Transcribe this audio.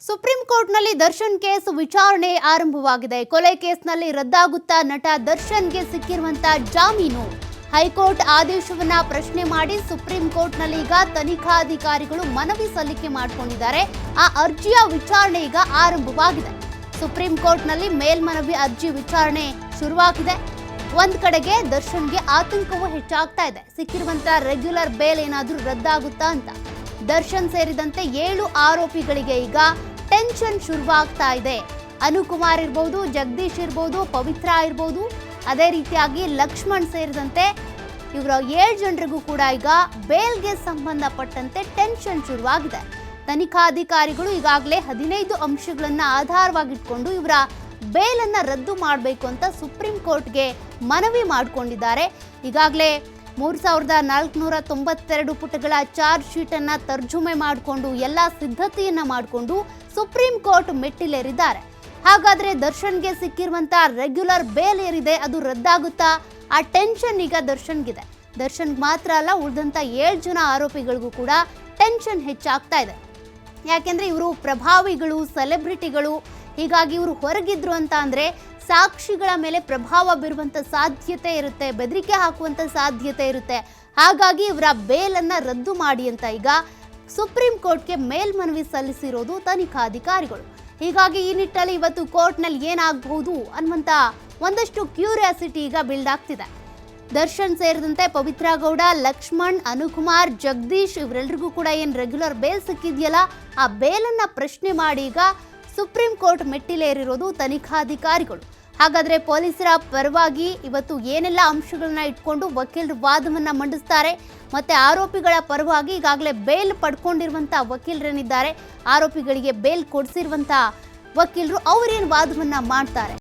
Supreme ಕೋರ್ಟ್ನಲ್ಲಿ Darshan case ವಿಚಾರಣೆ ಆರಂಭವಾಗಿದೆ. ಕೊಲೆ ಕೇಸ್ನಲ್ಲಿ ರದ್ದಾಗುತ್ತಾ ನಟ ದರ್ಶನ್ಗೆ ಸಿಕ್ಕಿರುವಂತ ಜಾಮೀನು. ಹೈಕೋರ್ಟ್ ಆದೇಶವನ್ನ ಪ್ರಶ್ನೆ ಮಾಡಿ ಸುಪ್ರೀಂ ಕೋರ್ಟ್ನಲ್ಲಿ ಈಗ ತನಿಖಾಧಿಕಾರಿಗಳು ಮನವಿ ಸಲ್ಲಿಕೆ ಮಾಡಿಕೊಂಡಿದ್ದಾರೆ. ಆ ಅರ್ಜಿಯ ವಿಚಾರಣೆ ಈಗ ಆರಂಭವಾಗಿದೆ. ಸುಪ್ರೀಂ ಕೋರ್ಟ್ನಲ್ಲಿ ಮೇಲ್ಮನವಿ ಅರ್ಜಿ ವಿಚಾರಣೆ ಶುರುವಾಗಿದೆ. ಒಂದ್ ಕಡೆಗೆ ದರ್ಶನ್ಗೆ ಆತಂಕವೂ ಹೆಚ್ಚಾಗ್ತಾ ಇದೆ. ಸಿಕ್ಕಿರುವಂತ ರೆಗ್ಯುಲರ್ ಬೇಲ್ ಏನಾದ್ರೂ ರದ್ದಾಗುತ್ತಾ ಅಂತ. ದರ್ಶನ್ ಸೇರಿದಂತೆ 7 ಆರೋಪಿಗಳಿಗೆ ಈಗ ಟೆನ್ಷನ್ ಶುರುವಾಗ್ತಾ ಇದೆ. ಅನುಕುಮಾರ್ ಇರ್ಬೋದು, ಜಗದೀಶ್ ಇರ್ಬೋದು, ಪವಿತ್ರ ಇರ್ಬೋದು, ಅದೇ ರೀತಿಯಾಗಿ ಲಕ್ಷ್ಮಣ್ ಸೇರಿದಂತೆ ಇವರ 7 ಜನರಿಗೂ ಕೂಡ ಈಗ ಬೇಲ್ಗೆ ಸಂಬಂಧಪಟ್ಟಂತೆ ಟೆನ್ಷನ್ ಶುರುವಾಗಿದೆ. ತನಿಖಾಧಿಕಾರಿಗಳು ಈಗಾಗಲೇ 15 ಅಂಶಗಳನ್ನ ಆಧಾರವಾಗಿಟ್ಕೊಂಡು ಇವರ ಬೇಲನ್ನ ರದ್ದು ಮಾಡಬೇಕು ಅಂತ ಸುಪ್ರೀಂ ಕೋರ್ಟ್ಗೆ ಮನವಿ ಮಾಡಿಕೊಂಡಿದ್ದಾರೆ. ಈಗಾಗಲೇ 3492 ಪುಟಗಳ ಚಾರ್ಜ್ ಶೀಟ್ ಅನ್ನ ತರ್ಜುಮೆ ಮಾಡಿಕೊಂಡು ಎಲ್ಲ ಸಿದ್ಧತೆಯನ್ನ ಮಾಡಿಕೊಂಡು ಸುಪ್ರೀಂ ಕೋರ್ಟ್ ಮೆಟ್ಟಿಲೇರಿದ್ದಾರೆ. ಹಾಗಾದ್ರೆ ದರ್ಶನ್ಗೆ ಸಿಕ್ಕಿರುವಂತ ರೆಗ್ಯುಲರ್ ಬೇಲ್ ಏನಿದೆ ಅದು ರದ್ದಾಗುತ್ತಾ? ಆ ಟೆನ್ಷನ್ ಈಗ ದರ್ಶನ್ಗಿದೆ. ದರ್ಶನ್ ಮಾತ್ರ ಅಲ್ಲ, ಉಳಿದಂತ 7 ಜನ ಆರೋಪಿಗಳಿಗೂ ಕೂಡ ಟೆನ್ಷನ್ ಹೆಚ್ಚಾಗ್ತಾ ಇದೆ. ಯಾಕೆಂದ್ರೆ ಇವರು ಪ್ರಭಾವಿಗಳು, ಸೆಲೆಬ್ರಿಟಿಗಳು. ಹೀಗಾಗಿ ಇವರು ಹೊರಗಿದ್ರು ಅಂತ ಅಂದ್ರೆ ಸಾಕ್ಷಿಗಳ ಮೇಲೆ ಪ್ರಭಾವ ಬೀರುವಂತ ಸಾಧ್ಯತೆ ಇರುತ್ತೆ, ಬೆದರಿಕೆ ಹಾಕುವಂತ ಸಾಧ್ಯತೆ ಇರುತ್ತೆ. ಹಾಗಾಗಿ ಇವರ ಬೇಲನ್ನ ರದ್ದು ಮಾಡಿ ಅಂತ ಈಗ ಸುಪ್ರೀಂ ಕೋರ್ಟ್ಗೆ ಮೇಲ್ಮನವಿ ಸಲ್ಲಿಸಿರೋದು ತನಿಖಾಧಿಕಾರಿಗಳು. ಹೀಗಾಗಿ ಈ ನಿಟ್ಟಲ್ಲಿ ಇವತ್ತು ಕೋರ್ಟ್ನಲ್ಲಿ ಏನಾಗಬಹುದು ಅನ್ನುವಂತ ಒಂದಷ್ಟು ಕ್ಯೂರಿಯಾಸಿಟಿ ಈಗ ಬಿಲ್ಡ್ ಆಗ್ತಿದೆ. ದರ್ಶನ್ ಸೇರಿದಂತೆ ಪವಿತ್ರ ಗೌಡ, ಲಕ್ಷ್ಮಣ್, ಅನುಕುಮಾರ್, ಜಗದೀಶ್ ಇವರೆಲ್ಲರಿಗೂ ಕೂಡ ಏನು ರೆಗ್ಯುಲರ್ ಬೇಲ್ ಸಿಕ್ಕಿದೆಯಲ್ಲ, ಆ ಬೇಲನ್ನ ಪ್ರಶ್ನೆ ಮಾಡಿ ಈಗ ಸುಪ್ರೀಂ ಕೋರ್ಟ್ ಮೆಟ್ಟಿಲೇರಿರೋದು ತನಿಖಾಧಿಕಾರಿಗಳು. ಹಾಗಾದ್ರೆ ಪೊಲೀಸರ ಪರವಾಗಿ ಇವತ್ತು ಏನೆಲ್ಲ ಅಂಶಗಳನ್ನ ಇಟ್ಕೊಂಡು ವಕೀಲರು ವಾದವನ್ನ ಮಂಡಿಸ್ತಾರೆ, ಮತ್ತೆ ಆರೋಪಿಗಳ ಪರವಾಗಿ ಈಗಾಗಲೇ ಬೇಲ್ ಪಡ್ಕೊಂಡಿರುವಂತ ವಕೀಲರೇನಿದ್ದಾರೆ, ಆರೋಪಿಗಳಿಗೆ ಬೇಲ್ ಕೊಡಿಸಿರುವಂತ ವಕೀಲರು ಅವರೇನು ವಾದವನ್ನ ಮಾಡ್ತಾರೆ?